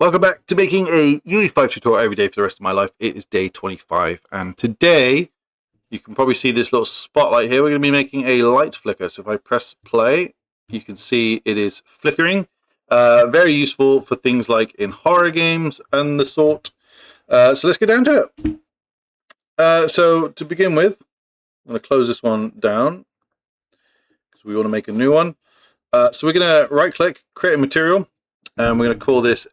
Welcome back to making a UE5 tutorial every day for the rest of my life. It is day 25, and today you can probably see this little spotlight here. We're going to be making a light flicker. So if I press play, you can see it is flickering. Very useful for things like in horror games and the sort. So let's get down to it. So to begin with, I'm going to close this one down because we want to make a new one. So we're going to right click, create a material. And we're going to call this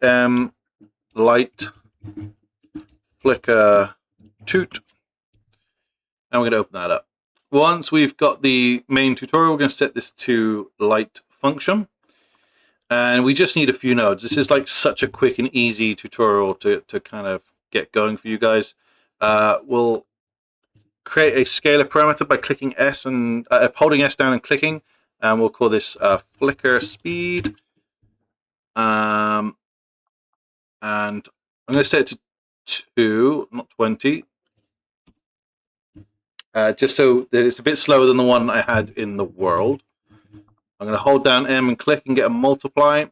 light flicker toot, and we're going to open that up. Once we've got the main tutorial, we're going to set this to light function, and we just need a few nodes. This is like such a quick and easy tutorial to kind of get going for you guys. We'll create a scalar parameter by clicking S and holding S down and clicking, and we'll call this flicker speed. And I'm going to set it to 2, not 20, just so that it's a bit slower than the one I had in the world. I'm going to hold down M and click and get a multiply,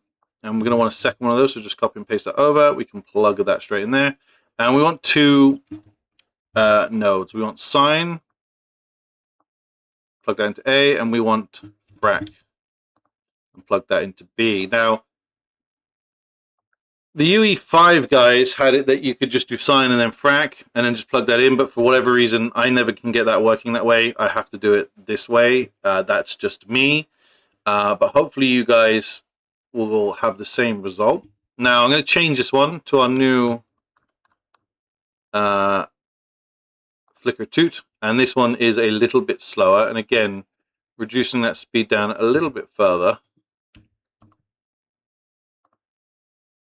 and we're going to want a second one of those, so just copy and paste that over. We can plug that straight in there, and we want two nodes. We want sine, plug that into A, and we want frac, and plug that into B. Now, the UE5 guys had it that you could just do sine and then frac and then just plug that in, but for whatever reason, I never can get that working that way. I have to do it this way. That's just me. But hopefully you guys will have the same result. Now I'm going to change this one to our new flicker toot, and this one is a little bit slower. And again, reducing that speed down a little bit further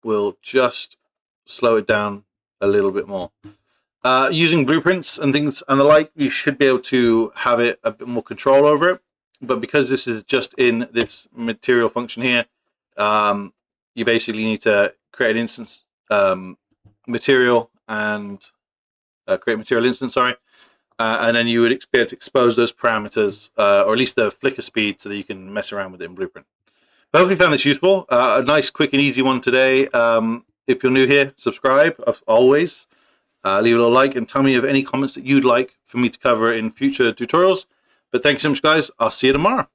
will just slow it down a little bit more. Using blueprints and things and the like, you should be able to have it a bit more control over it. But because this is just in this material function here, you basically need to create an instance material and create material instance, sorry. And then you would be able to expose those parameters, or at least the flicker speed, so that you can mess around with it in Blueprint. But hopefully you found this useful. A nice, quick and easy one today. If you're new here, subscribe, always. Leave a little like and tell me of any comments that you'd like for me to cover in future tutorials. But thanks so much, guys. I'll see you tomorrow.